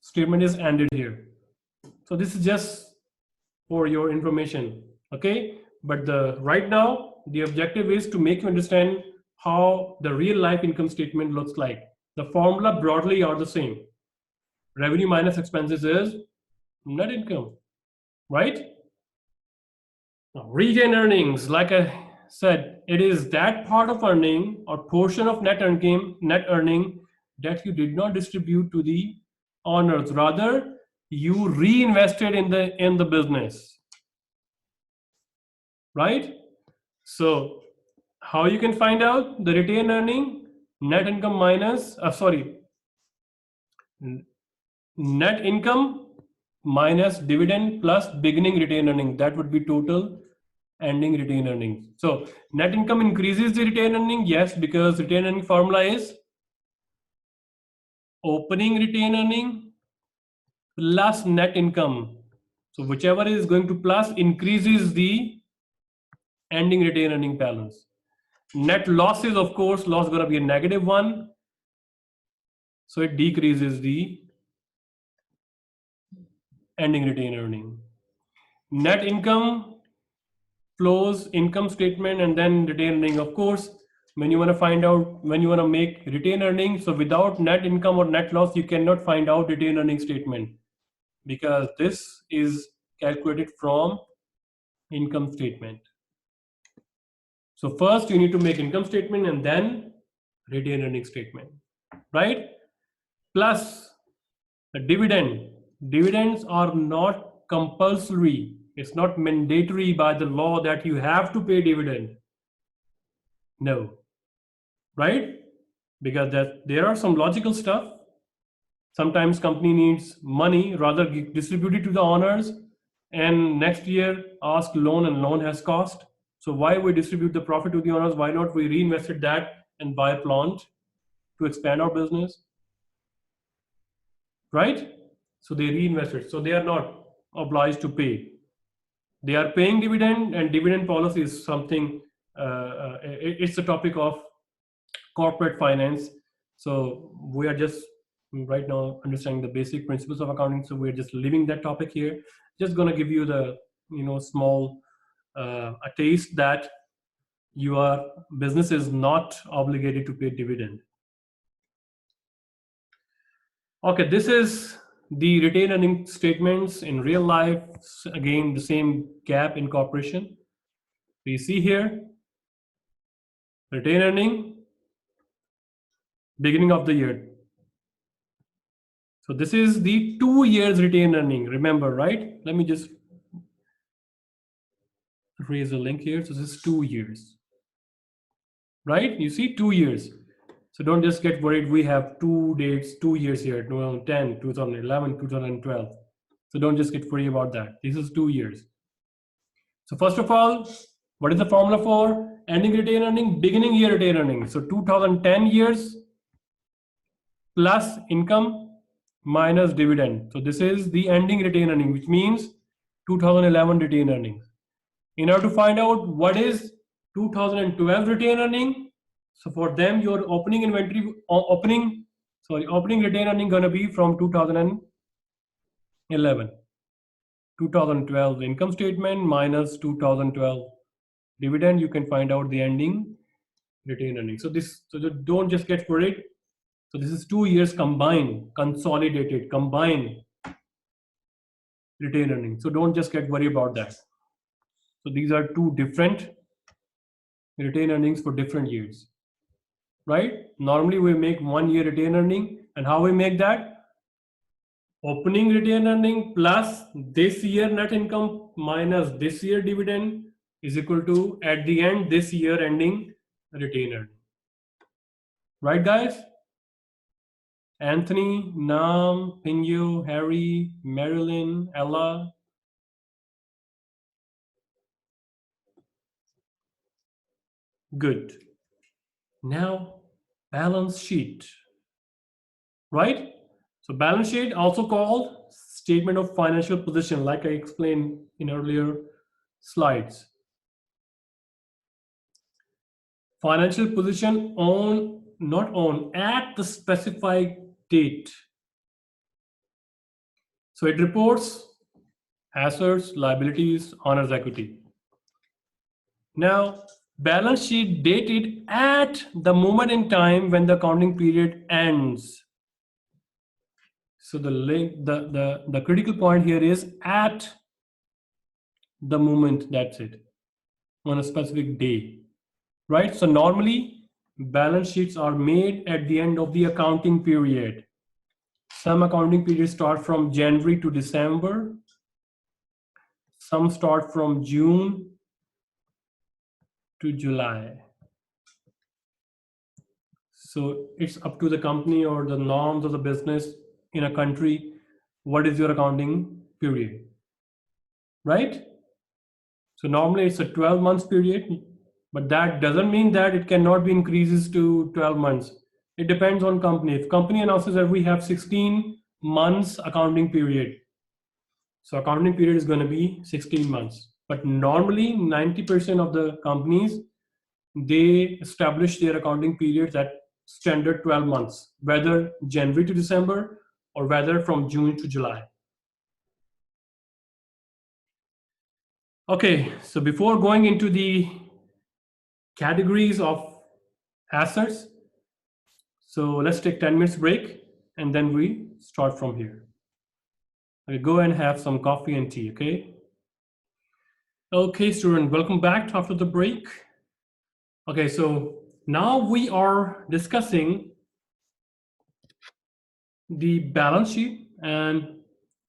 statement is ended here. So this is just for your information, okay? But right now, the objective is to make you understand how the real life income statement looks like. The formula broadly are the same. Revenue minus expenses is net income, right? Now, retained earnings, like I said, it is that part of earning or portion of net earning that you did not distribute to the owners. Rather, you reinvested in the business, right? So, how you can find out the retained earning? Net income minus, net income minus dividend plus beginning retained earning. That would be total ending retained earnings. So net income increases the retained earning, yes, because retained earning formula is opening retained earning plus net income. So whichever is going to plus increases the ending retained earning balance. Net loss is, of course, loss going to be a negative one. So it decreases the ending retained earning. Net income flows income statement and then retained earning. Of course, when you want to find out, when you want to make retained earnings, so without net income or net loss, you cannot find out retained earning statement because this is calculated from income statement. So first you need to make income statement and then retained earning statement, right? Plus the dividend. Dividends are not compulsory. It's not mandatory by the law that you have to pay dividend. No, right? Because there are some logical stuff. Sometimes company needs money, rather distribute it to the owners, and next year ask loan, and loan has cost. So why we distribute the profit to the owners? Why not we reinvested that and buy a plant to expand our business, right? So they reinvested. So they are not obliged to pay. They are paying dividend, and dividend policy is something. It's a topic of corporate finance. So we are just right now understanding the basic principles of accounting. So we're just leaving that topic here. Just going to give you the small a taste that your business is not obligated to pay dividend. Okay, this is the retained earning statements in real life. Again, the same gap in corporation. We see here retained earning beginning of the year. So this is the 2 years retained earning. Remember, right? Let me just raise a link here. So this is 2 years, right? You see 2 years. So don't just get worried. We have 2 dates, 2 years here, 2010, 2011, 2012. So don't just get worried about that. This is 2 years. So first of all, what is the formula for ending retained earning? Beginning year retained earning. So 2010 years plus income minus dividend. So this is the ending retained earning, which means 2011 retained earnings. In order to find out what is 2012 retained earning, so for them your opening retained earning gonna be from 2011. 2012 income statement minus 2012 dividend, you can find out the ending retained earnings. So don't just get worried. So this is 2 years combined, consolidated, combined retained earnings. So don't just get worried about that. So these are two different retained earnings for different years, right? Normally we make 1 year retained earning, and how we make that? Opening retained earning plus this year net income minus this year dividend is equal to, at the end, this year ending retained earning. Right, guys? Anthony, Nam, Pinyu, Harry, Marilyn, Ella. Good. Now, balance sheet. Right? So balance sheet, also called statement of financial position, like I explained in earlier slides. Financial position not on at the specified date. So it reports assets, liabilities, owner's equity. Now, balance sheet dated at the moment in time when the accounting period ends. So the critical point here is at the moment, that's it, on a specific day, right? So normally balance sheets are made at the end of the accounting period. Some accounting periods start from January to December. Some start from June to July. So it's up to the company or the norms of the business in a country. What is your accounting period, right? So normally it's a 12 months period, but that doesn't mean that it cannot be increases to 12 months. It depends on company. If company announces that we have 16 months accounting period, so accounting period is going to be 16 months. But normally 90% of the companies, they establish their accounting periods at standard 12 months, whether January to December or whether from June to July. Okay, so before going into the categories of assets, so let's take 10 minutes break and then we start from here. Okay, go and have some coffee and tea, okay? Okay, student, welcome back after the break. Okay, so now we are discussing the balance sheet. And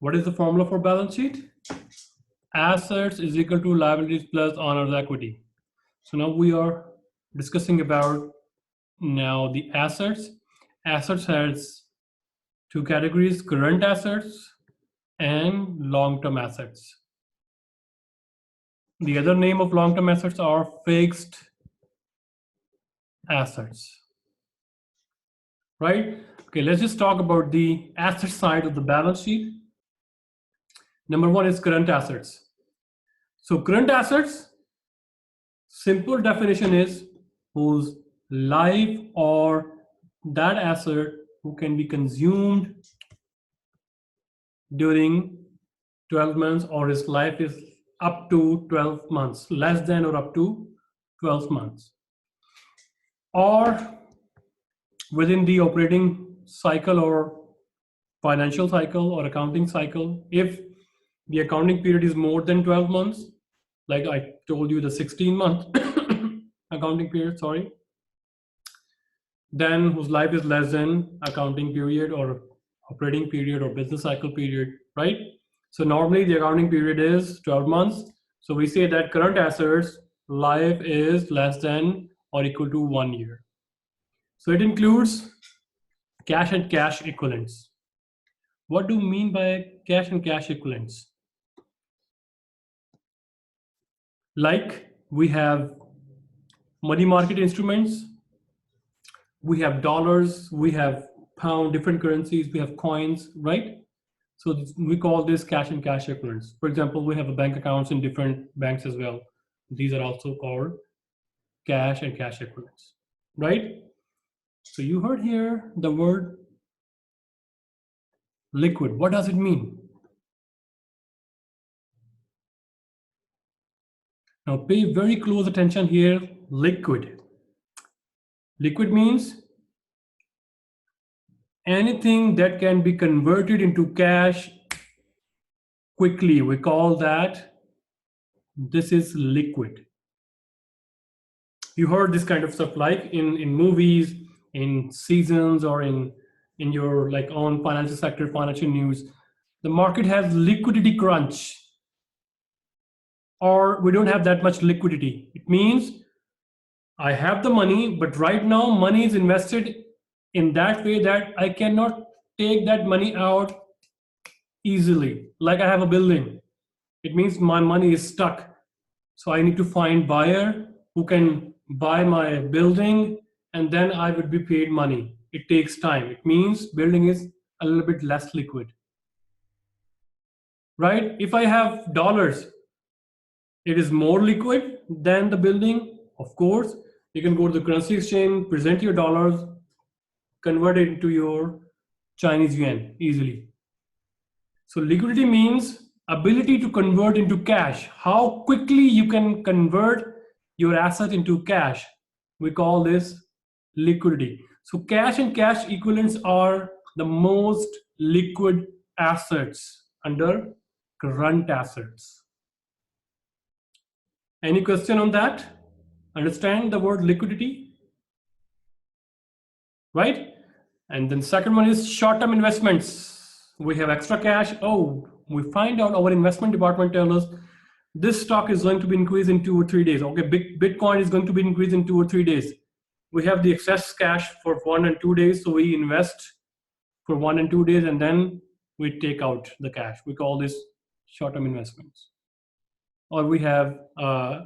what is the formula for balance sheet? Assets is equal to liabilities plus owner's equity. So now we are discussing about now the assets. Assets has two categories, current assets and long-term assets. The other name of long-term assets are fixed assets, right? Okay, let's just talk about the asset side of the balance sheet. Number one is current assets. So current assets, simple definition is whose life or that asset who can be consumed during 12 months or his life is up to 12 months, less than or up to 12 months. Or within the operating cycle or financial cycle or accounting cycle, if the accounting period is more than 12 months, like I told you the 16-month accounting period, sorry, then whose life is less than accounting period or operating period or business cycle period, right? So normally the accounting period is 12 months. So we say that current assets life is less than or equal to 1 year. So it includes cash and cash equivalents. What do you mean by cash and cash equivalents? Like we have money market instruments, we have dollars, we have pound, different currencies, we have coins, right? So we call this cash and cash equivalents. For example, we have a bank accounts in different banks as well. These are also called cash and cash equivalents, right? So you heard here the word liquid. What does it mean? Now pay very close attention here, liquid. Liquid means anything that can be converted into cash quickly. We call that this is liquid. You heard this kind of stuff like in movies, in seasons, or in your like own financial sector, financial news. The market has liquidity crunch, or we don't have that much liquidity. It means I have the money, but right now money is invested in that way that I cannot take that money out easily. Like I have a building, it means my money is stuck. So I need to find buyer who can buy my building and then I would be paid money. It takes time. It means building is a little bit less liquid, right? If I have dollars, it is more liquid than the building. Of course, you can go to the currency exchange, present your dollars, convert it into your Chinese yuan easily. So liquidity means ability to convert into cash. How quickly you can convert your asset into cash. We call this liquidity. So cash and cash equivalents are the most liquid assets under current assets. Any question on that? Understand the word liquidity? Right? And then second one is short-term investments. We have extra cash. Oh, we find out our investment department tells us this stock is going to be increased in 2 or 3 days. Okay, Bitcoin is going to be increased in 2 or 3 days. We have the excess cash for 1 and 2 days, so we invest for 1 and 2 days, and then we take out the cash. We call this short-term investments. Or we have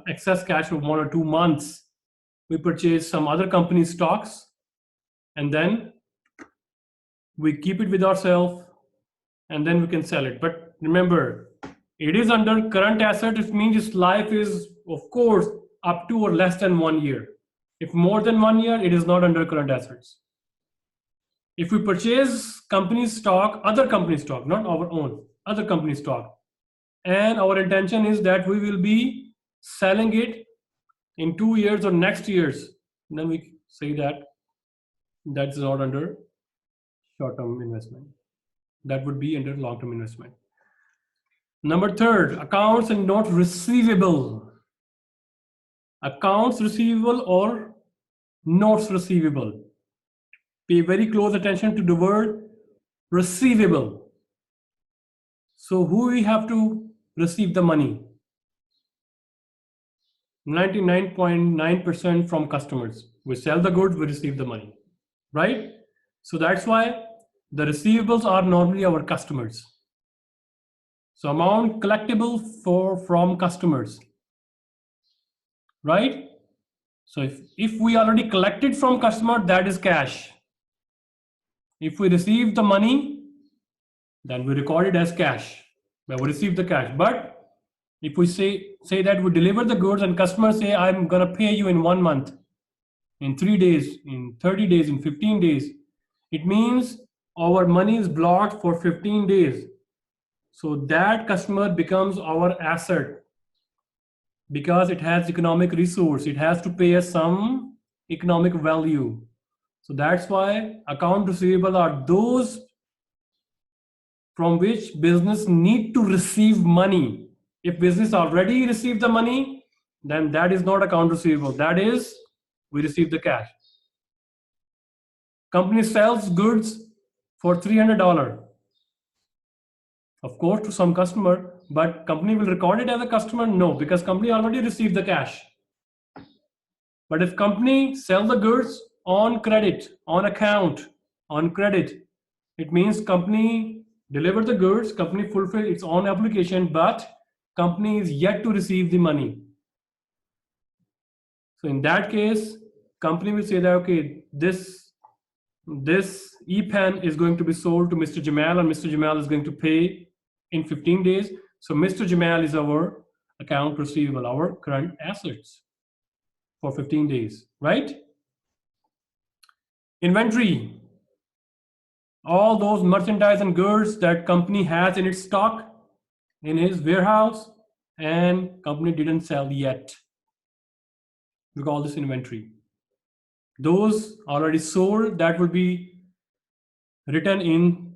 excess cash for 1 or 2 months. We purchase some other company's stocks, and then we keep it with ourselves, and then we can sell it. But remember, it is under current asset. It means its life is, of course, up to or less than 1 year. If more than 1 year, it is not under current assets. If we purchase company's stock, other company stock, not our own, other company stock, and our intention is that we will be selling it in 2 years or next years, then we say that that's not under short-term investment. That would be under long-term investment. Number third, accounts and notes receivable. Accounts receivable or notes receivable. Pay very close attention to the word receivable. So who we have to receive the money? 99.9% from customers. We sell the goods, we receive the money, right? So that's why the receivables are normally our customers. So amount collectible from customers, right? So if we already collected from customer, that is cash. If we receive the money, then we record it as cash. Where we receive the cash. But if we say that we deliver the goods and customers say, I'm gonna pay you in 1 month, in 3 days, in 30 days, in 15 days, it means our money is blocked for 15 days. So that customer becomes our asset because it has economic resource. It has to pay us some economic value. So that's why account receivable are those from which business need to receive money. If business already received the money, then that is not account receivable. That is, we receive the cash. Company sells goods for $300. Of course, to some customer, but company will record it as a customer? No, because company already received the cash. But if company sell the goods on credit, on account, on credit, it means company deliver the goods, company fulfill its own obligation, but company is yet to receive the money. So in that case, company will say that, okay, this e-pen is going to be sold to Mr. Jamal, and Mr. Jamal is going to pay in 15 days. So Mr. Jamal is our account receivable, our current assets for 15 days, right? Inventory, all those merchandise and goods that company has in its stock, in his warehouse, and company didn't sell yet. We call this inventory. Those already sold, that will be written in